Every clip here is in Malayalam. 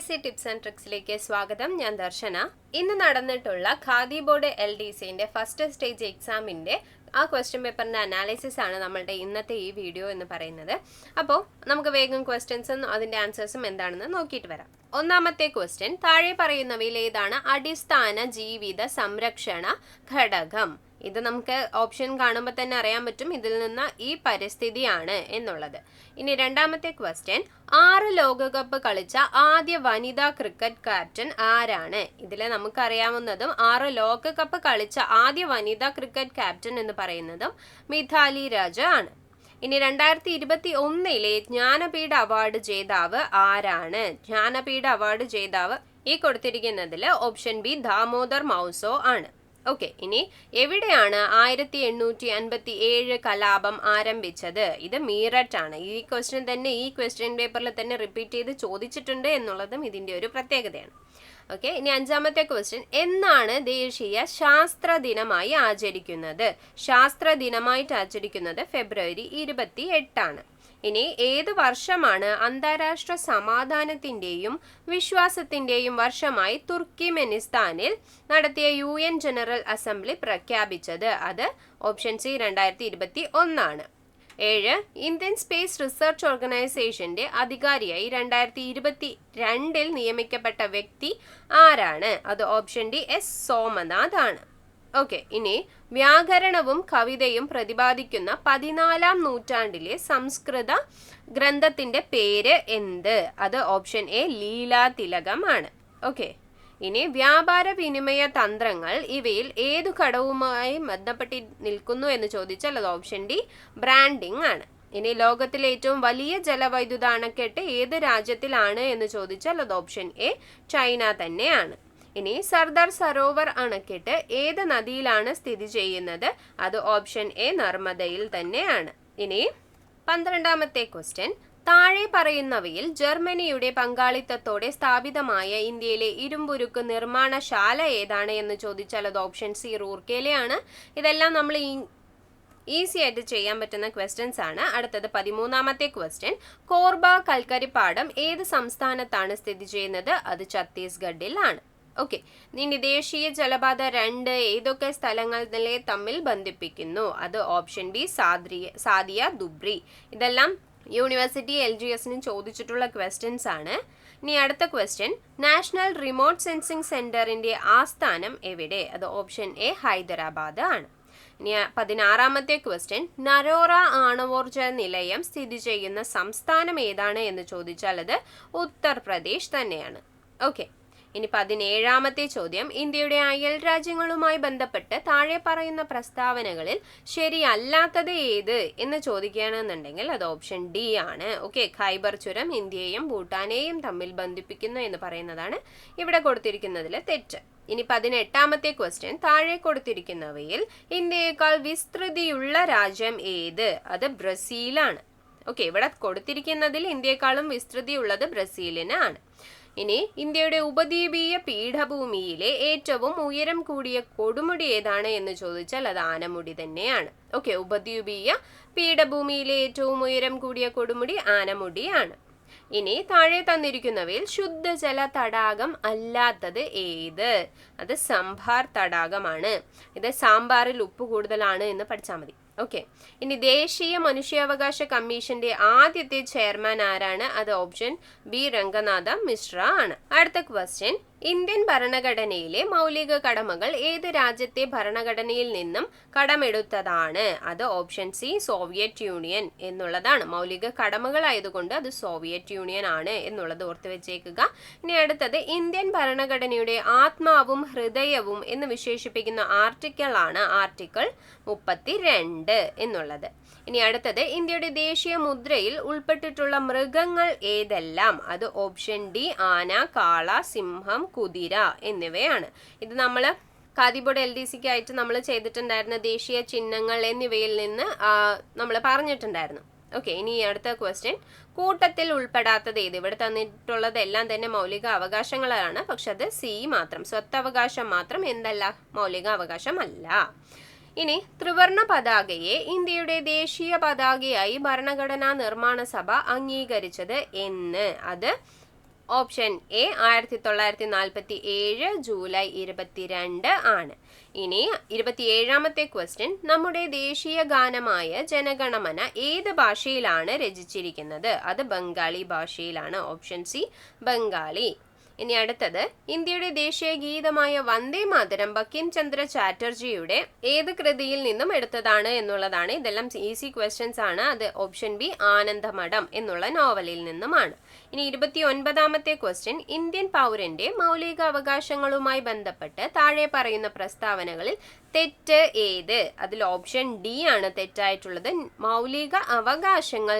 PSC ടിപ്സ് ആൻഡ് ട്രിക്സിലേക്ക് സ്വാഗതം. ഞാൻ ദർശന. ഇന്ന് നടന്നിട്ടുള്ള ഖാദി ബോർഡ് LDCന്റെ ഫസ്റ്റ് സ്റ്റേജ് എക്സാമിന്റെ ആ ക്വസ്റ്റ്യൻ പേപ്പറിന്റെ അനാലിസിസ് ആണ് നമ്മളുടെ ഇന്നത്തെ ഈ വീഡിയോ എന്ന് പറയുന്നത്. അപ്പോൾ നമുക്ക് വേഗം ക്വസ്റ്റ്യൻസും അതിന്റെ ആൻസേഴ്സും എന്താണെന്ന് നോക്കിയിട്ട് വരാം. ഒന്നാമത്തെ ക്വസ്റ്റ്യൻ, താഴെ പറയുന്നവയിൽ ഏതാണ് അടിസ്ഥാന ജീവിത സംരക്ഷണ ഘടകം? ഇത് നമുക്ക് ഓപ്ഷൻ കാണുമ്പോൾ തന്നെ അറിയാൻ പറ്റും ഇതിൽ നിന്ന് ഈ പരിസ്ഥിതിയാണ് എന്നുള്ളത്. ഇനി രണ്ടാമത്തെ ക്വസ്റ്റ്യൻ, 6 ലോകകപ്പ് കളിച്ച ആദ്യ വനിതാ ക്രിക്കറ്റ് ക്യാപ്റ്റൻ ആരാണ്? ഇതിൽ നമുക്കറിയാവുന്നതും 6 ലോകകപ്പ് കളിച്ച ആദ്യ വനിതാ ക്രിക്കറ്റ് ക്യാപ്റ്റൻ എന്ന് പറയുന്നതും മിഥാലി രാജ് ആണ്. ഇനി 2021 ജ്ഞാനപീഠ അവാർഡ് ജേതാവ് ആരാണ്? ജ്ഞാനപീഠ അവാർഡ് ജേതാവ് ഈ കൊടുത്തിരിക്കുന്നതിൽ ഓപ്ഷൻ ബി ദാമോദർ മൗസോ ആണ്. ഓക്കെ, ഇനി എവിടെയാണ് 1857 കലാപം ആരംഭിച്ചത്? ഇത് മീററ്റ് ആണ്. ഈ ക്വസ്റ്റ്യൻ തന്നെ ഈ ക്വസ്റ്റ്യൻ പേപ്പറിൽ തന്നെ റിപ്പീറ്റ് ചെയ്ത് ചോദിച്ചിട്ടുണ്ട് എന്നുള്ളതും ഇതിൻ്റെ ഒരു പ്രത്യേകതയാണ്. ഓക്കെ, ഇനി അഞ്ചാമത്തെ ക്വസ്റ്റ്യൻ, എന്നാണ് ദേശീയ ശാസ്ത്ര ദിനമായി ആചരിക്കുന്നത്? ശാസ്ത്ര ദിനമായിട്ട് ആചരിക്കുന്നത് ഫെബ്രുവരി 28 ഇനി ഏത് വർഷമാണ് അന്താരാഷ്ട്ര സമാധാനത്തിൻ്റെയും വിശ്വാസത്തിൻ്റെയും വർഷമായി തുർക്കിമെനിസ്ഥാനിൽ നടത്തിയ UN ജനറൽ അസംബ്ലി പ്രഖ്യാപിച്ചത്? അത് option C 2021 7. Indian space research ഓർഗനൈസേഷന്റെ അധികാരിയായി 2022 നിയമിക്കപ്പെട്ട വ്യക്തി ആരാണ്? അത് ഓപ്ഷൻ ഡി S സോമനാഥ് ആണ്. ഓക്കെ, ഇനി വ്യാകരണവും കവിതയും പ്രതിപാദിക്കുന്ന 14-ാം നൂറ്റാണ്ടിലെ സംസ്കൃത ഗ്രന്ഥത്തിന്റെ പേര് എന്ത്? അത് ഓപ്ഷൻ എ ലീലാതിലകം ആണ്. ഓക്കെ, ഇനി വ്യാപാര വിനിമയ തന്ത്രങ്ങൾ ഇവയിൽ ഏതു ഘടകവുമായി ബന്ധപ്പെട്ട് നിൽക്കുന്നു എന്ന് ചോദിച്ചാൽ അത് ഓപ്ഷൻ ഡി ബ്രാൻഡിംഗ് ആണ്. ഇനി ലോകത്തിലെ ഏറ്റവും വലിയ ജലവൈദ്യുത അണക്കെട്ട് ഏത് രാജ്യത്തിലാണ് എന്ന് ചോദിച്ചാൽ അത് ഓപ്ഷൻ എ ചൈന തന്നെയാണ്. ഇനി സർദാർ സരോവർ അണക്കെട്ട് ഏത് നദിയിലാണ് സ്ഥിതി ചെയ്യുന്നത്? അത് ഓപ്ഷൻ എ നർമ്മദയിൽ തന്നെയാണ്. ഇനി 12ാമത്തെ ക്വസ്റ്റ്യൻ, താഴെ പറയുന്നവയിൽ ജർമ്മനിയുടെ പങ്കാളിത്തത്തോടെ സ്ഥാപിതമായ ഇന്ത്യയിലെ ഇരുമ്പുരുക്ക് നിർമ്മാണശാല ഏതാണ് എന്ന് ചോദിച്ചാൽ അത് ഓപ്ഷൻ സി റൂർക്കേലയാണ്. ഇതെല്ലാം നമ്മൾ ഈസി ആയിട്ട് ചെയ്യാൻ പറ്റുന്ന ക്വസ്റ്റ്യൻസ് ആണ്. അടുത്തത് 13ാമത്തെ ക്വസ്റ്റ്യൻ, കോർബ കൽക്കരിപ്പാടം ഏത് സംസ്ഥാനത്താണ് സ്ഥിതി ചെയ്യുന്നത്? അത് ഛത്തീസ്ഗഡിലാണ്. ഓക്കെ, ഇനി ദേശീയ ജലപാത 2 ഏതൊക്കെ സ്ഥലങ്ങളെ തമ്മിൽ ബന്ധിപ്പിക്കുന്നു? അത് ഓപ്ഷൻ ബി സാദിയ ദുബ്രി. ഇതെല്ലാം യൂണിവേഴ്സിറ്റി LGSനും ചോദിച്ചിട്ടുള്ള ക്വസ്റ്റ്യൻസ് ആണ്. ഇനി അടുത്ത ക്വസ്റ്റ്യൻ, നാഷണൽ റിമോട്ട് സെൻസിംഗ് സെന്ററിന്റെ ആസ്ഥാനം എവിടെ? അത് ഓപ്ഷൻ എ ഹൈദരാബാദ് ആണ്. ഇനി 16ാമത്തെ ക്വസ്റ്റ്യൻ, നരോറ ആണവോർജ നിലയം സ്ഥിതി ചെയ്യുന്ന സംസ്ഥാനം ഏതാണ് എന്ന് ചോദിച്ചാൽ അത് ഉത്തർപ്രദേശ് തന്നെയാണ്. ഓക്കെ, ഇനി 17ാമത്തെ ചോദ്യം, ഇന്ത്യയുടെ അയൽ രാജ്യങ്ങളുമായി ബന്ധപ്പെട്ട് താഴെ പറയുന്ന പ്രസ്താവനകളിൽ ശരിയല്ലാത്തത് ഏത് എന്ന് ചോദിക്കുകയാണെന്നുണ്ടെങ്കിൽ അത് ഓപ്ഷൻ ഡി ആണ്. ഓക്കെ, ഖൈബർ ചുരം ഇന്ത്യയെയും ഭൂട്ടാനെയും തമ്മിൽ ബന്ധിപ്പിക്കുന്നു എന്ന് പറയുന്നതാണ് ഇവിടെ കൊടുത്തിരിക്കുന്നതിൽ തെറ്റ്. ഇനി 18ാമത്തെ ക്വസ്റ്റ്യൻ, താഴെ കൊടുത്തിരിക്കുന്നവയിൽ ഇന്ത്യയേക്കാൾ വിസ്തൃതിയുള്ള രാജ്യം ഏത്? അത് ബ്രസീലാണ്. ഓക്കെ, ഇവിടെ കൊടുത്തിരിക്കുന്നതിൽ ഇന്ത്യയെക്കാളും വിസ്തൃതിയുള്ളത് ബ്രസീലിനാണ്. ഇനി ഇന്ത്യയുടെ ഉപദ്വീപീയ പീഠഭൂമിയിലെ ഏറ്റവും ഉയരം കൂടിയ കൊടുമുടി ഏതാണ് എന്ന് ചോദിച്ചാൽ അത് ആനമുടി തന്നെയാണ്. ഓക്കെ, ഉപദ്വീപീയ പീഠഭൂമിയിലെ ഏറ്റവും ഉയരം കൂടിയ കൊടുമുടി ആനമുടിയാണ്. ഇനി താഴെ തന്നിരിക്കുന്നവയിൽ ശുദ്ധജല തടാകം അല്ലാത്തത് ഏത്? അത് സംഭാർ തടാകമാണ്. ഇത് സാമ്പാറിൽ ഉപ്പ് കൂടുതലാണ് എന്ന് പഠിച്ചാൽ മതി. ഓക്കെ, ഇനി ദേശീയ മനുഷ്യാവകാശ കമ്മീഷന്റെ ആദ്യത്തെ ചെയർമാൻ ആരാണ്? അത് ഓപ്ഷൻ ബി രംഗനാഥ മിശ്ര ആണ്. അടുത്ത ക്വസ്റ്റ്യൻ, ഇന്ത്യൻ ഭരണഘടനയിലെ മൗലിക കടമകൾ ഏത് രാജ്യത്തെ ഭരണഘടനയിൽ നിന്നും കടമെടുത്തതാണ്? അത് ഓപ്ഷൻ സി സോവിയറ്റ് യൂണിയൻ എന്നുള്ളതാണ്. മൗലിക കടമകളായതുകൊണ്ട് അത് സോവിയറ്റ് യൂണിയൻ ആണ് എന്നുള്ളത് ഓർത്ത് വെച്ചേക്കുക. ഇനി അടുത്തത്, ഇന്ത്യൻ ഭരണഘടനയുടെ ആത്മാവും ഹൃദയവും എന്ന് വിശേഷിപ്പിക്കുന്ന ആർട്ടിക്കിൾ ആണ് ആർട്ടിക്കിൾ 32 എന്നുള്ളത്. ഇനി അടുത്തത്, ഇന്ത്യയുടെ ദേശീയ മുദ്രയിൽ ഉൾപ്പെട്ടിട്ടുള്ള മൃഗങ്ങൾ ഏതെല്ലാം? അത് ഓപ്ഷൻ ഡി ആന, കാള, സിംഹം, കുതിര എന്നിവയാണ്. ഇത് നമ്മൾ ഖാദി ബോർഡ് LDCക്ക് ആയിട്ട് നമ്മൾ ചെയ്തിട്ടുണ്ടായിരുന്ന ദേശീയ ചിഹ്നങ്ങൾ എന്നിവയിൽ നിന്ന് നമ്മൾ പറഞ്ഞിട്ടുണ്ടായിരുന്നു. ഓക്കെ, ഇനി അടുത്ത ക്വസ്റ്റ്യൻ, കൂട്ടത്തിൽ ഉൾപ്പെടാത്തത് ഏത്? ഇവിടെ തന്നിട്ടുള്ളത് എല്ലാം തന്നെ മൗലിക അവകാശങ്ങളാണ്, പക്ഷെ അത് സി മാത്രം, സ്വത്തവകാശം മാത്രം എന്തല്ല? മൗലിക അവകാശം അല്ല. ഇനി ത്രിവർണ പതാകയെ ഇന്ത്യയുടെ ദേശീയ പതാകയായി ഭരണഘടനാ നിർമ്മാണ സഭ അംഗീകരിച്ചത് എന്ന്? അത് ഓപ്ഷൻ എ 1947 ജൂലൈ 22 ആണ്. ഇനി 27ാമത്തെ ക്വസ്റ്റ്യൻ, നമ്മുടെ ദേശീയ ഗാനമായ ജനഗണമന ഏത് ഭാഷയിലാണ് രചിച്ചിരിക്കുന്നത്? അത് ബംഗാളി ഭാഷയിലാണ്. Option C Bengali. ഇനി അടുത്തത്, ഇന്ത്യയുടെ ദേശീയ ഗീതമായ വന്ദേ മാതരം ബങ്കിം ചന്ദ്ര ചാറ്റർജിയുടെ ഏത് കൃതിയിൽ നിന്നും എടുത്തതാണ് എന്നുള്ളതാണ്. ഇതെല്ലാം ഈസി ക്വസ്റ്റ്യൻസ് ആണ്. അത് ഓപ്ഷൻ ബി ആനന്ദമഠം എന്നുള്ള നോവലിൽ നിന്നുമാണ്. ഇനി 29ാമത്തെ ക്വസ്റ്റ്യൻ, ഇന്ത്യൻ പൗരന്റെ മൗലിക അവകാശങ്ങളുമായി ബന്ധപ്പെട്ട് താഴെ പറയുന്ന പ്രസ്താവനകളിൽ തെറ്റ് ഏത്? അതിൽ ഓപ്ഷൻ ഡി ആണ് തെറ്റായിട്ടുള്ളത്. മൗലിക അവകാശങ്ങൾ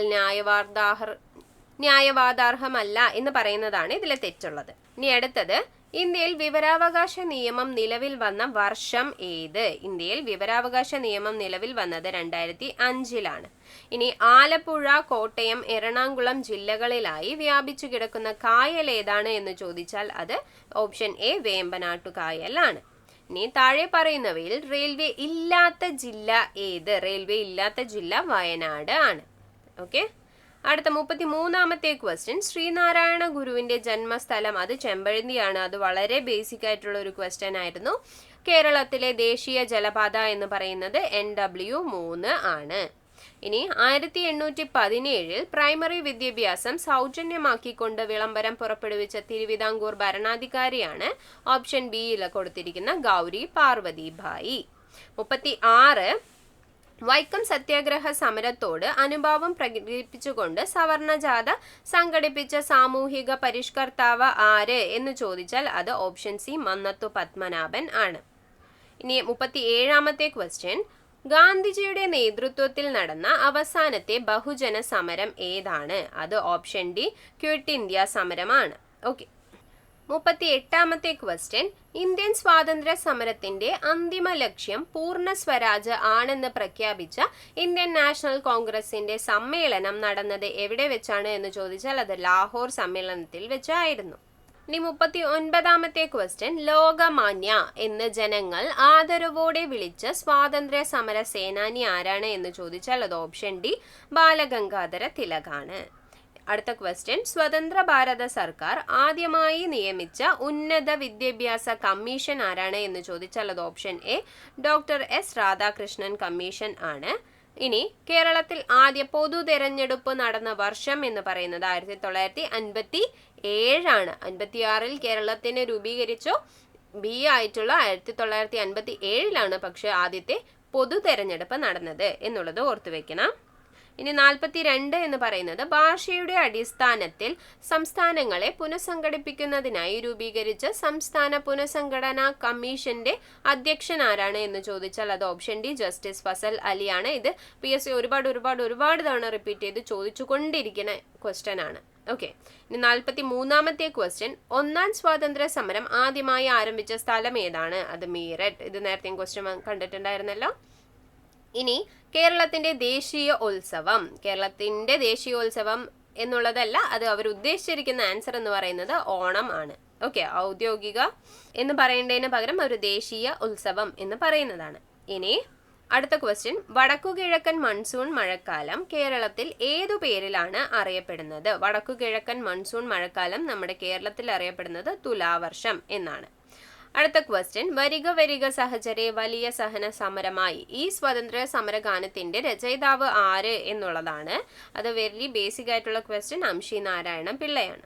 ന്യായവാദാർഹമല്ല എന്ന് പറയുന്നതാണ് ഇതിലെ തെറ്റുള്ളത്. ഇനി അടുത്തത്, ഇന്ത്യയിൽ വിവരാവകാശ നിയമം നിലവിൽ വന്ന വർഷം ഏത്? ഇന്ത്യയിൽ വിവരാവകാശ നിയമം നിലവിൽ വന്നത് 2005 ഇനി ആലപ്പുഴ, കോട്ടയം, എറണാകുളം ജില്ലകളിലായി വ്യാപിച്ചു കിടക്കുന്ന കായൽ ഏതാണ് എന്ന് ചോദിച്ചാൽ അത് ഓപ്ഷൻ എ വേമ്പനാട്ടു കായലാണ്. ഇനി താഴെ പറയുന്നവയിൽ റെയിൽവേ ഇല്ലാത്ത ജില്ല ഏത്? റെയിൽവേ ഇല്ലാത്ത ജില്ല വയനാട് ആണ്. ഓക്കെ. അടുത്ത 33ാമത്തെ ക്വസ്റ്റ്യൻ, ശ്രീനാരായണ ഗുരുവിന്റെ ജന്മസ്ഥലം അത് ചെമ്പഴന്തിയാണ്. അത് വളരെ ബേസിക് ആയിട്ടുള്ള ഒരു ക്വസ്റ്റ്യൻ ആയിരുന്നു. കേരളത്തിലെ ദേശീയ ജലപാത എന്ന് പറയുന്നത് NW3 ആണ്. ഇനി 1817 പ്രൈമറി വിദ്യാഭ്യാസം സൗജന്യമാക്കിക്കൊണ്ട് വിളംബരം പുറപ്പെടുവിച്ച തിരുവിതാംകൂർ ഭരണാധികാരിയാണ്. ഓപ്ഷൻ ബിയിൽ കൊടുത്തിരിക്കുന്ന ഗൗരി പാർവതിഭായി. 36 വൈക്കം സത്യാഗ്രഹ സമരത്തോട് അനുഭാവം പ്രകടിപ്പിച്ചുകൊണ്ട് സവർണജാഥ സംഘടിപ്പിച്ച സാമൂഹിക പരിഷ്കർത്താവ് ആര് എന്ന് ചോദിച്ചാൽ അത് ഓപ്ഷൻ സി മന്നത്തു പത്മനാഭൻ ആണ്. ഇനി 37ാമത്തെ ക്വസ്റ്റ്യൻ, ഗാന്ധിജിയുടെ നേതൃത്വത്തിൽ നടന്ന അവസാനത്തെ ബഹുജന സമരം ഏതാണ്? അത് ഓപ്ഷൻ ഡി ക്വിറ്റ് ഇന്ത്യ സമരമാണ്. ഓക്കെ. 38ാമത്തെ ക്വസ്റ്റ്യൻ, ഇന്ത്യൻ സ്വാതന്ത്ര്യ സമരത്തിന്റെ അന്തിമ ലക്ഷ്യം പൂർണ്ണ സ്വരാജ് ആണെന്ന് പ്രഖ്യാപിച്ച ഇന്ത്യൻ നാഷണൽ കോൺഗ്രസിന്റെ സമ്മേളനം നടന്നത് എവിടെ വെച്ചാണ് എന്ന് ചോദിച്ചാൽ അത് ലാഹോർ സമ്മേളനത്തിൽ വെച്ചായിരുന്നു. ഇനി 39ാമത്തെ ക്വസ്റ്റ്യൻ, ലോകമാന്യ എന്ന് ജനങ്ങൾ ആദരവോടെ വിളിച്ച സ്വാതന്ത്ര്യ സമര സേനാനി ആരാണ് എന്ന് ചോദിച്ചാൽ അത് ഓപ്ഷൻ ഡി ബാലഗംഗാധര തിലകാണ്. അടുത്ത ക്വസ്റ്റ്യൻ, സ്വതന്ത്ര ഭാരത സർക്കാർ ആദ്യമായി നിയമിച്ച ഉന്നത വിദ്യാഭ്യാസ കമ്മീഷൻ ആരാണ് എന്ന് ചോദിച്ചാൽ അത് option A doctor S Radhakrishnan commission ആണ്. ഇനി കേരളത്തിൽ ആദ്യ പൊതു തെരഞ്ഞെടുപ്പ് നടന്ന വർഷം എന്ന് പറയുന്നത് 1957 ആണ്. 56 കേരളത്തിന് രൂപീകരിച്ചു. ബി ആയിട്ടുള്ള 1957 പക്ഷെ ആദ്യത്തെ പൊതു തെരഞ്ഞെടുപ്പ് നടന്നത് എന്നുള്ളത് ഓർത്തുവെക്കണം. ഇനി 42 എന്ന് പറയുന്നത് ഭാഷയുടെ അടിസ്ഥാനത്തിൽ സംസ്ഥാനങ്ങളെ പുനഃസംഘടിപ്പിക്കുന്നതിനായി രൂപീകരിച്ച സംസ്ഥാന പുനഃസംഘടനാ കമ്മീഷന്റെ അധ്യക്ഷൻ ആരാണ് എന്ന് ചോദിച്ചാൽ അത് ഓപ്ഷൻ ഡി ജസ്റ്റിസ് ഫസൽ അലിയാണ്. ഇത് PSC ഒരുപാട് തവണ റിപ്പീറ്റ് ചെയ്ത് ചോദിച്ചുകൊണ്ടിരിക്കുന്ന ക്വസ്റ്റ്യൻ ആണ്. ഓക്കെ. ഇനി 43ാമത്തെ ക്വസ്റ്റ്യൻ, ഒന്നാം സ്വാതന്ത്ര്യ സമരം ആദ്യമായി ആരംഭിച്ച സ്ഥലം ഏതാണ്? അത് മീററ്റ്. ഇത് നേരത്തെ ക്വസ്റ്റ്യൻ കണ്ടിട്ടുണ്ടായിരുന്നല്ലോ. ഇനി കേരളത്തിന്റെ ദേശീയോത്സവം എന്നുള്ളതല്ല, അത് അവർ ഉദ്ദേശിച്ചിരിക്കുന്ന ആൻസർ എന്ന് പറയുന്നത് ഓണം ആണ്. ഓക്കെ. ഔദ്യോഗിക എന്ന് പറയേണ്ടതിന് പകരം ഒരു ദേശീയ ഉത്സവം എന്ന് പറയുന്നതാണ്. ഇനി അടുത്ത ക്വസ്റ്റ്യൻ, വടക്കുകിഴക്കൻ മൺസൂൺ മഴക്കാലം കേരളത്തിൽ ഏതു പേരിലാണ് അറിയപ്പെടുന്നത്? വടക്കുകിഴക്കൻ മൺസൂൺ മഴക്കാലം നമ്മുടെ കേരളത്തിൽ അറിയപ്പെടുന്നത് തുലാവർഷം എന്നാണ്. അടുത്ത ക്വസ്റ്റ്യൻ, വരിക വരിക സഹചരെ വലിയ സഹന സമരമായി ഈ സ്വാതന്ത്ര്യ സമരഗാനത്തിന്റെ രചയിതാവ് ആര് എന്നുള്ളതാണ്. അത് വെരി ബേസിക് ആയിട്ടുള്ള ക്വസ്റ്റ്യൻ അംശി നാരായണ പിള്ളയാണ്.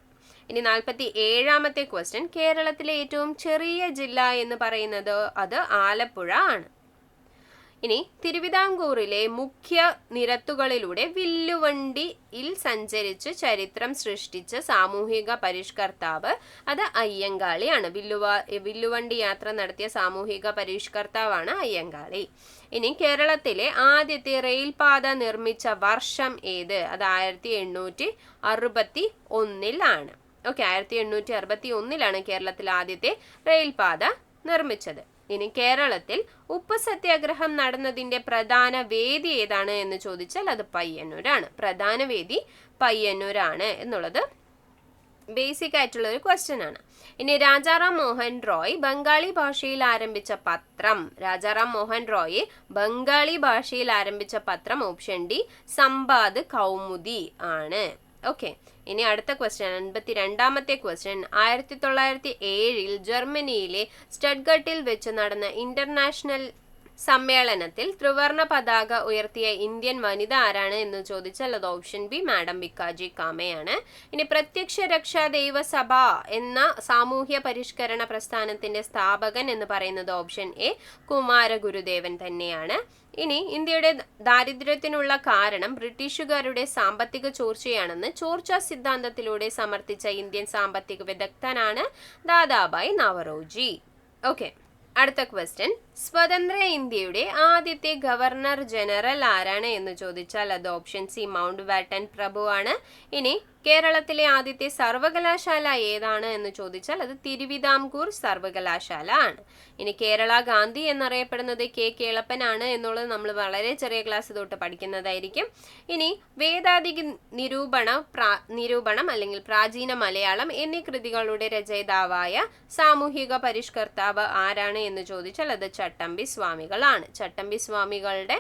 ഇനി 47ാമത്തെ ക്വസ്റ്റ്യൻ, കേരളത്തിലെ ഏറ്റവും ചെറിയ ജില്ല എന്ന് പറയുന്നത് അത് ആലപ്പുഴ ആണ്. ഇനി തിരുവിതാംകൂറിലെ മുഖ്യ നിരത്തുകളിലൂടെ വില്ലുവണ്ടിയിൽ സഞ്ചരിച്ച് ചരിത്രം സൃഷ്ടിച്ച സാമൂഹിക പരിഷ്കർത്താവ് അത് അയ്യങ്കാളിയാണ്. വില്ലുവണ്ടി യാത്ര നടത്തിയ സാമൂഹിക പരിഷ്കർത്താവാണ് അയ്യങ്കാളി. ഇനി കേരളത്തിലെ ആദ്യത്തെ റെയിൽപാത നിർമ്മിച്ച വർഷം ഏത്? അത് 1861 ഓക്കെ. 1861 കേരളത്തിൽ ആദ്യത്തെ റെയിൽപാത നിർമ്മിച്ചത്. ഇനി കേരളത്തിൽ ഉപ്പ് സത്യാഗ്രഹം നടന്നതിന്റെ പ്രധാന വേദി ഏതാണ് എന്ന് ചോദിച്ചാൽ അത് പയ്യന്നൂരാണ്. പ്രധാന വേദി പയ്യന്നൂരാണ് എന്നുള്ളത് ബേസിക് ആയിട്ടുള്ള ഒരു ക്വസ്റ്റ്യൻ ആണ്. ഇനി രാജാറാം മോഹൻ റോയ് ബംഗാളി ഭാഷയിൽ ആരംഭിച്ച പത്രം ഓപ്ഷൻ ഡി സമ്പാദ് കൗമുദി ആണ്. ഓക്കെ. ഇനി അടുത്ത ക്വസ്റ്റ്യൻ 52ാമത്തെ ക്വസ്റ്റ്യൻ 1907 ജർമ്മനിയിലെ സ്റ്റഡ്ഗട്ടിൽ വെച്ച് നടന്ന ഇന്റർനാഷണൽ സമ്മേളനത്തിൽ ത്രിവർണ പതാക ഉയർത്തിയ ഇന്ത്യൻ വനിത ആരാണ് എന്ന് ചോദിച്ചാൽ അത് ഓപ്ഷൻ ബി മാഡം ഭിക്കാജി കാമയാണ്. ഇനി പ്രത്യക്ഷ രക്ഷാ ദൈവസഭ എന്ന സാമൂഹ്യ പരിഷ്കരണ പ്രസ്ഥാനത്തിന്റെ സ്ഥാപകൻ എന്ന് പറയുന്നത് ഓപ്ഷൻ എ കുമാരഗുരുദേവൻ തന്നെയാണ്. ഇനി ഇന്ത്യയുടെ ദാരിദ്ര്യത്തിനുള്ള കാരണം ബ്രിട്ടീഷുകാരുടെ സാമ്പത്തിക ചോർച്ചയാണെന്ന് ചോർച്ചാ സിദ്ധാന്തത്തിലൂടെ സമർത്ഥിച്ച ഇന്ത്യൻ സാമ്പത്തിക വിദഗ്ധനാണ് ദാദാഭായ് നവറോജി. ഓക്കെ, അടുത്ത ക്വസ്റ്റ്യൻ സ്വതന്ത്ര ഇന്ത്യയുടെ ആദ്യത്തെ ഗവർണർ ജനറൽ ആരാണ് എന്ന് ചോദിച്ചാൽ അത് ഓപ്ഷൻ സി മൗണ്ട് ബാറ്റൻ പ്രഭു ആണ്. ഇനി കേരളത്തിലെ ആദ്യത്തെ സർവകലാശാല ഏതാണ് എന്ന് ചോദിച്ചാൽ അത് തിരുവിതാംകൂർ സർവകലാശാല ആണ്. ഇനി കേരള ഗാന്ധി എന്നറിയപ്പെടുന്നത് കെ കേളപ്പനാണ് എന്നുള്ളത് നമ്മൾ വളരെ ചെറിയ ക്ലാസ് തൊട്ട് പഠിക്കുന്നതായിരിക്കും. ഇനി വേദാധിക നിരൂപണം അല്ലെങ്കിൽ പ്രാചീന മലയാളം എന്നീ കൃതികളുടെ രചയിതാവായ സാമൂഹിക പരിഷ്കർത്താവ് ആരാണ് എന്ന് ചോദിച്ചാൽ അത് ചട്ടമ്പി സ്വാമികളാണ്. ചട്ടമ്പി സ്വാമികളുടെ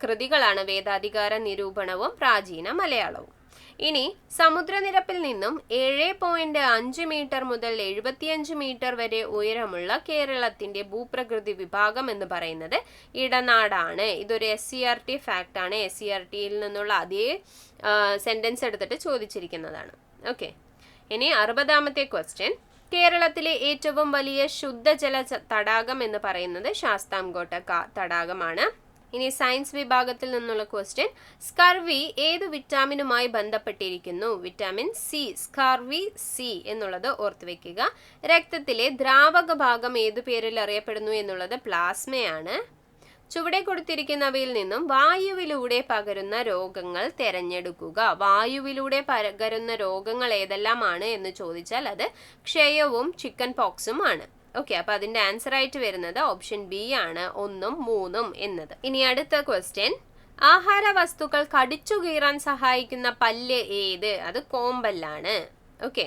കൃതികളാണ് വേദാധികാര നിരൂപണവും പ്രാചീന മലയാളവും. ഇനി സമുദ്രനിരപ്പിൽ നിന്നും 7.5 മീറ്റർ മുതൽ 75 മീറ്റർ വരെ ഉയരമുള്ള കേരളത്തിന്റെ ഭൂപ്രകൃതി വിഭാഗം എന്ന് പറയുന്നത് ഇടനാടാണ്. ഇതൊരു SCERT ഫാക്റ്റ് ആണ്. SCERTയിൽ നിന്നുള്ള അതേ സെന്റൻസ് എടുത്തിട്ട് ചോദിച്ചിരിക്കുന്നതാണ്. ഓക്കെ, ഇനി 60ാമത്തെ ക്വസ്റ്റ്യൻ കേരളത്തിലെ ഏറ്റവും വലിയ ശുദ്ധജല തടാകം എന്ന് പറയുന്നത് ശാസ്താംകോട്ട തടാകമാണ്. ഇനി സയൻസ് വിഭാഗത്തിൽ നിന്നുള്ള ക്വസ്റ്റ്യൻ സ്കർവി ഏത് വിറ്റാമിനുമായി ബന്ധപ്പെട്ടിരിക്കുന്നു? വിറ്റാമിൻ സി, സ്കർവി സി എന്നുള്ളത് ഓർത്തു വെക്കുക. രക്തത്തിലെ ദ്രാവക ഭാഗം ഏതു പേരിൽ അറിയപ്പെടുന്നു എന്നുള്ളത് പ്ലാസ്മയാണ്. ചുവടെ കൊടുത്തിരിക്കുന്നവയിൽ നിന്നും വായുവിലൂടെ പകരുന്ന രോഗങ്ങൾ തിരഞ്ഞെടുക്കുക. വായുവിലൂടെ പകരുന്ന രോഗങ്ങൾ ഏതെല്ലാമാണ് എന്ന് ചോദിച്ചാൽ അത് ക്ഷയവും ചിക്കൻ പോക്സും ആണ്. ഓക്കെ, അപ്പൊ അതിന്റെ ആൻസർ ആയിട്ട് വരുന്നത് ഓപ്ഷൻ ബി ആണ് 1ഉം 3ഉം എന്നത്. ഇനി അടുത്ത ക്വസ്റ്റ്യൻ ആഹാര വസ്തുക്കൾ കടിച്ചു കീറാൻ സഹായിക്കുന്ന പല്ല് ഏത്? അത് കോമ്പല്ലാണ്. ഓക്കെ,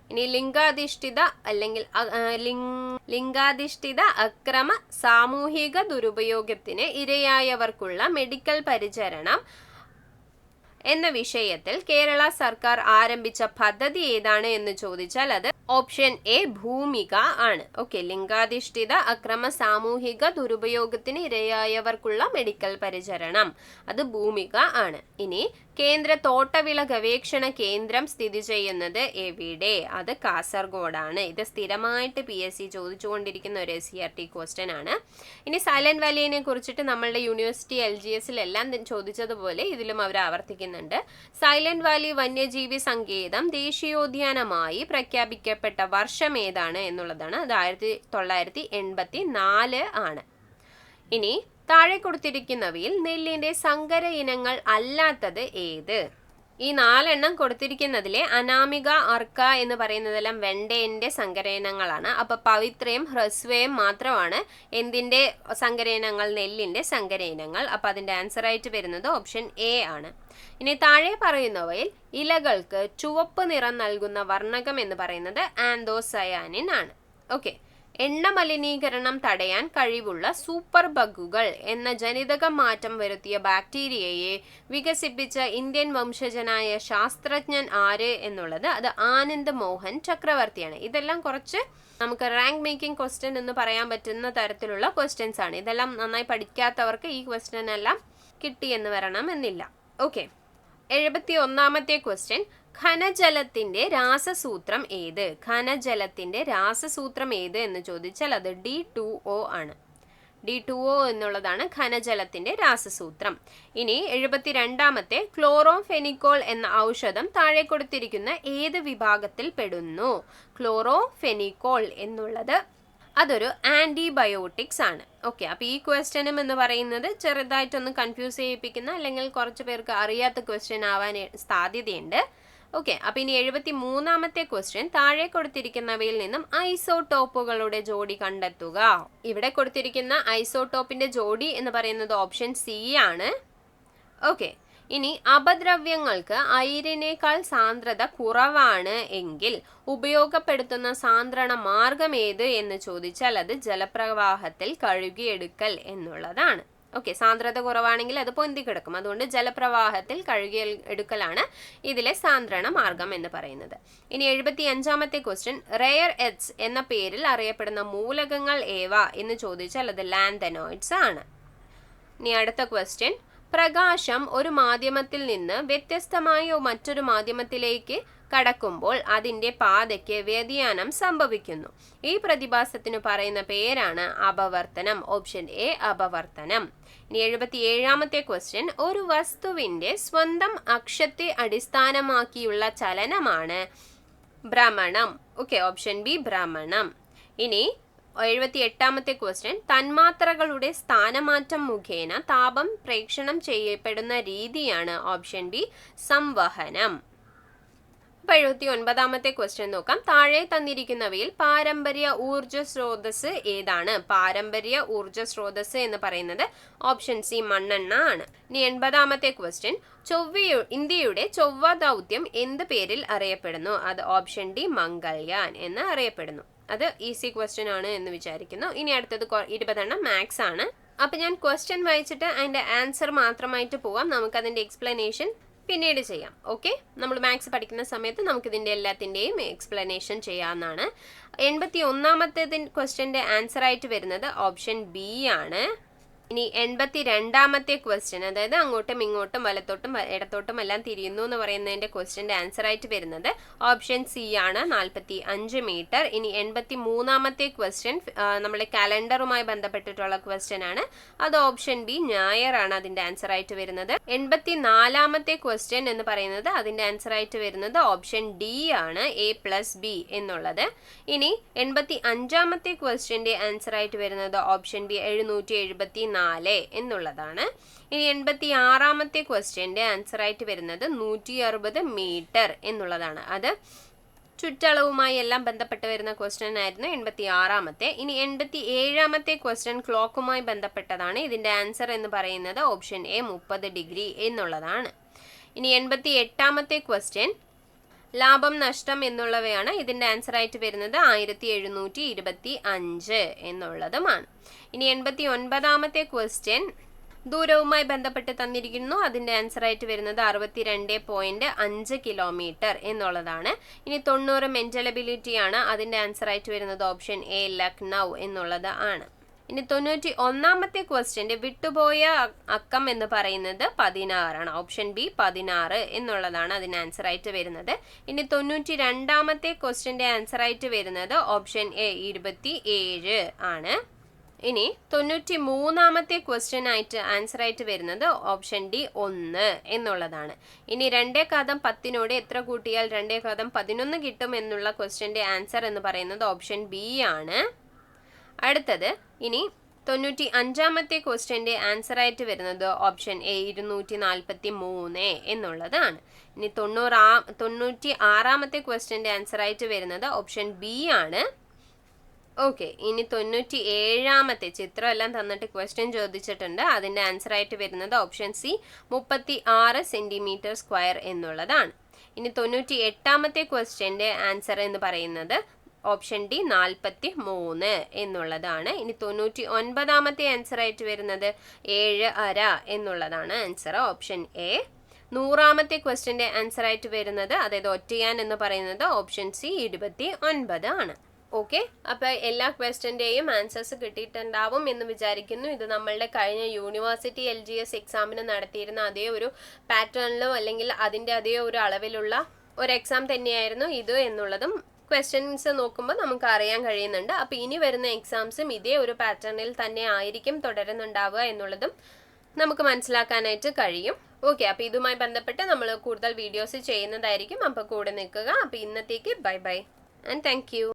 ഇനി ലിംഗാധിഷ്ഠിത അല്ലെങ്കിൽ ലിംഗാധിഷ്ഠിത അക്രമ സാമൂഹിക ദുരുപയോഗത്തിന് ഇരയായവർക്കുള്ള മെഡിക്കൽ പരിചരണം എന്ന വിഷയത്തിൽ കേരള സർക്കാർ ആരംഭിച്ച പദ്ധതി ഏതാണ് എന്ന് ചോദിച്ചാൽ അത് ഓപ്ഷൻ എ ഭൂമിക ആണ്. ഓക്കെ, ലിംഗാധിഷ്ഠിത അക്രമ സാമൂഹിക ദുരുപയോഗത്തിന് ഇരയായവർക്കുള്ള മെഡിക്കൽ പരിചരണം അത് ഭൂമിക ആണ്. ഇനി കേന്ദ്ര തോട്ടവിള ഗവേഷണ കേന്ദ്രം സ്ഥിതി ചെയ്യുന്നത് എവിടെ? അത് കാസർഗോഡാണ്. ഇത് സ്ഥിരമായിട്ട് PSC ചോദിച്ചുകൊണ്ടിരിക്കുന്ന ഒരു SCERT ക്വസ്റ്റ്യൻ ആണ്. ഇനി സൈലന്റ് വാലിയെ കുറിച്ചിട്ട് നമ്മളുടെ യൂണിവേഴ്സിറ്റി LGSലെല്ലാം ചോദിച്ചതുപോലെ ഇതിലും അവർ ആവർത്തിക്കുന്നുണ്ട്. സൈലന്റ് വാലി വന്യജീവി സങ്കേതം ദേശീയോദ്യാനമായി പ്രഖ്യാപിക്കപ്പെട്ട വർഷം ഏതാണ് എന്നുള്ളതാണ്. അത് 1984 ആണ്. ഇനി താഴെ കൊടുത്തിരിക്കുന്നവയിൽ നെല്ലിന്റെ സങ്കര ഇനങ്ങൾ അല്ലാത്തത് ഏത്? ഈ 4 എണ്ണം കൊടുത്തിരിക്കുന്നതിലെ അനാമിക, അർക്ക എന്ന് പറയുന്നതെല്ലാം വെണ്ടേന്റെ സങ്കരയിനങ്ങളാണ്. അപ്പൊ പവിത്രയും ഹ്രസ്വയും മാത്രമാണ് എന്തിന്റെ സങ്കരയിനങ്ങൾ? നെല്ലിന്റെ സങ്കരയിനങ്ങൾ. അപ്പൊ അതിന്റെ ആൻസർ ആയിട്ട് വരുന്നത് ഓപ്ഷൻ എ ആണ്. ഇനി താഴെ പറയുന്നവയിൽ ഇലകൾക്ക് ചുവപ്പ് നിറം നൽകുന്ന വർണ്ണകം എന്ന് പറയുന്നത് ആന്തോസയാനിൻ ആണ്. ഓക്കെ, എണ്ണ മലിനീകരണം തടയാൻ കഴിവുള്ള സൂപ്പർ ബഗുകൾ എന്ന ജനിതക മാറ്റം വരുത്തിയ ബാക്ടീരിയയെ വികസിപ്പിച്ച ഇന്ത്യൻ വംശജനായ ശാസ്ത്രജ്ഞൻ ആര് എന്നുള്ളത് അത് ആനന്ദ് മോഹൻ ചക്രവർത്തിയാണ്. ഇതെല്ലാം കുറച്ച് നമുക്ക് റാങ്ക് മേക്കിംഗ് ക്വസ്റ്റ്യൻ എന്ന് പറയാൻ പറ്റുന്ന തരത്തിലുള്ള ക്വസ്റ്റ്യൻസ് ആണ്. ഇതെല്ലാം നന്നായി പഠിക്കാത്തവർക്ക് ഈ ക്വസ്റ്റ്യൻ എല്ലാം കിട്ടിയെന്ന് വരണം എന്നില്ല. ഓക്കെ, 71ാമത്തെ ക്വസ്റ്റ്യൻ ഘനജലത്തിന്റെ രാസസൂത്രം ഏത്? ഘനജലത്തിന്റെ രാസസൂത്രം ഏത് എന്ന് ചോദിച്ചാൽ അത് D2O ആണ്. D2O എന്നുള്ളതാണ് ഘനജലത്തിന്റെ രാസസൂത്രം. ഇനി 72ാമത്തെ ക്ലോറോഫെനിക്കോൾ എന്ന ഔഷധം താഴെ കൊടുത്തിരിക്കുന്ന ഏത് വിഭാഗത്തിൽ പെടുന്നു? ക്ലോറോഫെനിക്കോൾ എന്നുള്ളത് അതൊരു ആന്റിബയോട്ടിക്സ് ആണ്. ഓക്കെ, അപ്പോൾ ഈ ക്വസ്റ്റ്യനും എന്ന് പറയുന്നത് ചെറുതായിട്ടൊന്ന് കൺഫ്യൂസ് ചെയ്യിപ്പിക്കുന്ന അല്ലെങ്കിൽ കുറച്ച് പേർക്ക് അറിയാത്ത ക്വസ്റ്റ്യൻ ആവാൻ സാധ്യതയുണ്ട്. ഓക്കെ, അപ്പോൾ ഇനി 73ാമത്തെ ക്വസ്റ്റ്യൻ താഴെ കൊടുത്തിരിക്കുന്നവയിൽ നിന്നും ഐസോടോപ്പുകളുടെ ജോഡി കണ്ടെത്തുക. ഇവിടെ കൊടുത്തിരിക്കുന്ന ഐസോടോപ്പിന്റെ ജോഡി എന്ന് പറയുന്നത് ഓപ്ഷൻ സി ആണ്. ഓക്കെ, ഇനി അപദ്രവ്യങ്ങൾക്ക് അയിരിനേക്കാൾ സാന്ദ്രത കുറവാണ് എങ്കിൽ ഉപയോഗപ്പെടുത്തുന്ന സാന്ദ്രണ മാർഗം ഏത് എന്ന് ചോദിച്ചാൽ അത് ജലപ്രവാഹത്തിൽ കഴുകിയെടുക്കൽ എന്നുള്ളതാണ്. ഓക്കെ, സാന്ദ്രത കുറവാണെങ്കിൽ അത് പൊന്തി കിടക്കും. അതുകൊണ്ട് ജലപ്രവാഹത്തിൽ കഴുകി എടുക്കലാണ് ഇതിലെ സാന്ദ്രണ മാർഗം എന്ന് പറയുന്നത്. ഇനി 75ാമത്തെ ക്വസ്റ്റ്യൻ, റെയർ എർത്ത്സ് എന്ന പേരിൽ അറിയപ്പെടുന്ന മൂലകങ്ങൾ ഏവ എന്ന് ചോദിച്ചാൽ അത് ലാന്തനോയിഡ്സ് ആണ്. ഇനി അടുത്ത ക്വസ്റ്റ്യൻ, പ്രകാശം ഒരു മാധ്യമത്തിൽ നിന്ന് വ്യത്യസ്തമായ മറ്റൊരു മാധ്യമത്തിലേക്ക് കടക്കുമ്പോൾ അതിൻ്റെ പാതയ്ക്ക് വ്യതിയാനം സംഭവിക്കുന്നു. ഈ പ്രതിഭാസത്തിന് പറയുന്ന പേരാണ് അപവർത്തനം. Option A അപവർത്തനം. ഇനി 77ാമത്തെ ക്വസ്റ്റ്യൻ, ഒരു വസ്തുവിൻ്റെ സ്വന്തം അക്ഷത്തെ അടിസ്ഥാനമാക്കിയുള്ള ചലനമാണ് ഭ്രമണം. ഓക്കെ, ഓപ്ഷൻ ബി ഭ്രമണം. ഇനി 78ാമത്തെ ക്വസ്റ്റ്യൻ, തന്മാത്രകളുടെ സ്ഥാനമാറ്റം മുഖേന താപം പ്രേക്ഷണം ചെയ്യപ്പെടുന്ന രീതിയാണ് ഓപ്ഷൻ ബി സംവഹനം. അപ്പോൾ 79ാമത്തെ ക്വസ്റ്റ്യൻ നോക്കാം. താഴെ തന്നിരിക്കുന്നവയിൽ പാരമ്പര്യ ഊർജ്ജ സ്രോതസ് ഏതാണ്? പാരമ്പര്യ ഊർജ്ജ സ്രോതസ് എന്ന് പറയുന്നത് ഓപ്ഷൻ സി മണ്ണെണ്ണ ആണ്. ഇനി 80ാമത്തെ ക്വസ്റ്റ്യൻ, ഇന്ത്യയുടെ ചൊവ്വ ദൗത്യം എന്ത് പേരിൽ അറിയപ്പെടുന്നു? അത് ഓപ്ഷൻ ഡി മംഗൾയാൻ എന്ന് അറിയപ്പെടുന്നു. അത് ഈസി ക്വസ്റ്റ്യൻ ആണ് എന്ന് വിചാരിക്കുന്നു. ഇനി അടുത്തത് 20 മാത്സ് ആണ്. അപ്പം ഞാൻ ക്വസ്റ്റ്യൻ വായിച്ചിട്ട് അതിൻ്റെ ആൻസർ മാത്രമായിട്ട് പോവാം. നമുക്കതിൻ്റെ എക്സ്പ്ലനേഷൻ പിന്നീട് ചെയ്യാം. ഓക്കെ, നമ്മൾ മാത്സ് പഠിക്കുന്ന സമയത്ത് നമുക്കിതിൻ്റെ എല്ലാത്തിൻ്റെയും എക്സ്പ്ലനേഷൻ ചെയ്യാവുന്നതാണ്. 81ാമത്തെ ക്വസ്റ്റ്യൻ്റെ ആൻസർ ആയിട്ട് വരുന്നത് ഓപ്ഷൻ ബി ആണ്. ഇനി 82ാമത്തെ ക്വസ്റ്റ്യൻ, അതായത് അങ്ങോട്ടും ഇങ്ങോട്ടും വലത്തോട്ടും ഇടത്തോട്ടും എല്ലാം തിരിയുന്നു എന്ന് പറയുന്നതിൻ്റെ ക്വസ്റ്റ്യൻ്റെ ആൻസർ ആയിട്ട് വരുന്നത് ഓപ്ഷൻ സി ആണ്, 45 മീറ്റർ. ഇനി 83ാമത്തെ ക്വസ്റ്റ്യൻ നമ്മുടെ കലണ്ടറുമായി ബന്ധപ്പെട്ടിട്ടുള്ള ക്വസ്റ്റ്യൻ ആണ്. അത് ഓപ്ഷൻ ബി ഞായറാണ് അതിൻ്റെ ആൻസർ ആയിട്ട് വരുന്നത്. 84ാമത്തെ ക്വസ്റ്റ്യൻ എന്ന് പറയുന്നത് അതിൻ്റെ ആൻസർ ആയിട്ട് വരുന്നത് ഓപ്ഷൻ ഡി ആണ്, A+B എന്നുള്ളത്. ഇനി 85ാമത്തെ ക്വസ്റ്റ്യൻ്റെ ആൻസർ ആയിട്ട് വരുന്നത് ഓപ്ഷൻ ബി 774 എന്നുള്ളതാണ്. ഇനി 86ാമത്തെ ക്വസ്റ്റ്യൻ്റെ ആൻസർ ആയിട്ട് വരുന്നത് 160 മീറ്റർ എന്നുള്ളതാണ്. അത് ചുറ്റളവുമായി എല്ലാം ബന്ധപ്പെട്ട് വരുന്ന ക്വസ്റ്റ്യൻ ആയിരുന്നു 86ാമത്തെ. ഇനി 87ാമത്തെ ക്വസ്റ്റ്യൻ ക്ലോക്കുമായി ബന്ധപ്പെട്ടതാണ്. ഇതിൻ്റെ ആൻസർ എന്ന് പറയുന്നത് ഓപ്ഷൻ എ 30 ഡിഗ്രി എന്നുള്ളതാണ്. ഇനി 88ാമത്തെ ക്വസ്റ്റ്യൻ ലാഭം നഷ്ടം എന്നുള്ളവയാണ്. ഇതിൻ്റെ ആൻസർ ആയിട്ട് വരുന്നത് 1725 എന്നുള്ളതുമാണ്. ഇനി 89ാമത്തെ ക്വസ്റ്റ്യൻ ദൂരവുമായി ബന്ധപ്പെട്ട് തന്നിരിക്കുന്നു. അതിൻ്റെ ആൻസർ ആയിട്ട് വരുന്നത് 62.5 കിലോമീറ്റർ എന്നുള്ളതാണ്. ഇനി 90 മെൻ്റലബിലിറ്റി ആണ്. അതിൻ്റെ ആൻസർ ആയിട്ട് വരുന്നത് ഓപ്ഷൻ എ ലക്നൗ എന്നുള്ളത് ആണ്. ഇനി 91ാമത്തെ ക്വസ്റ്റ്യൻ്റെ വിട്ടുപോയ അക്കം എന്ന് പറയുന്നത് 16 ആണ്. ഓപ്ഷൻ ബി 16 എന്നുള്ളതാണ് അതിന് ആൻസർ ആയിട്ട് വരുന്നത്. ഇനി 92ാമത്തെ ക്വസ്റ്റ്യൻ്റെ ആൻസർ ആയിട്ട് വരുന്നത് ഓപ്ഷൻ എ 27 ആണ്. ഇനി 93ാമത്തെ ക്വസ്റ്റ്യൻ ആയിട്ട് ആൻസർ ആയിട്ട് വരുന്നത് ഓപ്ഷൻ ഡി 1 എന്നുള്ളതാണ്. ഇനി 2×10 എത്ര കൂട്ടിയാൽ 2×11 കിട്ടും എന്നുള്ള ക്വസ്റ്റ്യൻ്റെ ആൻസർ എന്ന് പറയുന്നത് ഓപ്ഷൻ ബി ആണ്. അടുത്തത് ഇനി 95ാമത്തെ ക്വസ്റ്റ്യൻ്റെ ആൻസർ ആയിട്ട് വരുന്നത് ഓപ്ഷൻ എ 243 എന്നുള്ളതാണ്. ഇനി 96ാമത്തെ ക്വസ്റ്റ്യൻ്റെ ആൻസർ ആയിട്ട് വരുന്നത് ഓപ്ഷൻ ബി ആണ്. ഓക്കെ, ഇനി 97ാമത്തെ ചിത്രം എല്ലാം തന്നിട്ട് ക്വസ്റ്റ്യൻ ചോദിച്ചിട്ടുണ്ട്. അതിൻ്റെ ആൻസർ ആയിട്ട് വരുന്നത് ഓപ്ഷൻ സി 36 സെൻറ്റിമീറ്റർ സ്ക്വയർ എന്നുള്ളതാണ്. ഇനി 98ാമത്തെ ക്വസ്റ്റ്യൻ്റെ ആൻസർ എന്ന് പറയുന്നത് ഓപ്ഷൻ ഡി 43 എന്നുള്ളതാണ്. ഇനി 99ാമത്തെ ആൻസർ ആയിട്ട് വരുന്നത് 7.5 എന്നുള്ളതാണ് ആൻസർ ഓപ്ഷൻ എ. 100ാമത്തെ ക്വസ്റ്റ്യൻ്റെ ആൻസർ ആയിട്ട് വരുന്നത്, അതായത് ഒറ്റയാൻ എന്ന് പറയുന്നത് ഓപ്ഷൻ സി 29 ആണ്. ഓക്കെ, അപ്പോൾ എല്ലാ ക്വസ്റ്റ്യൻ്റെയും ആൻസേഴ്സ് കിട്ടിയിട്ടുണ്ടാവും എന്ന് വിചാരിക്കുന്നു. ഇത് നമ്മളുടെ കഴിഞ്ഞ യൂണിവേഴ്സിറ്റി LGS എക്സാമിന് നടത്തിയിരുന്ന അതേ ഒരു പാറ്റേണിലോ അല്ലെങ്കിൽ അതിൻ്റെ അതേ ഒരു അളവിലുള്ള ഒരു എക്സാം തന്നെയായിരുന്നു ഇത് എന്നുള്ളതും ക്വസ്റ്റ്യൻസ് നോക്കുമ്പോൾ നമുക്ക് അറിയാൻ കഴിയുന്നുണ്ട്. അപ്പോൾ ഇനി വരുന്ന എക്സാംസും ഇതേ ഒരു പാറ്റേണിൽ തന്നെ ആയിരിക്കും തുടരുന്നുണ്ടാവുക എന്നുള്ളതും നമുക്ക് മനസ്സിലാക്കാനായിട്ട് കഴിയും. ഓക്കെ, അപ്പോൾ ഇതുമായി ബന്ധപ്പെട്ട് നമ്മൾ കൂടുതൽ വീഡിയോസ് ചെയ്യുന്നതായിരിക്കും. അപ്പോൾ കൂടെ നിൽക്കുക. അപ്പോൾ ഇന്നത്തേക്ക് bye bye and thank you.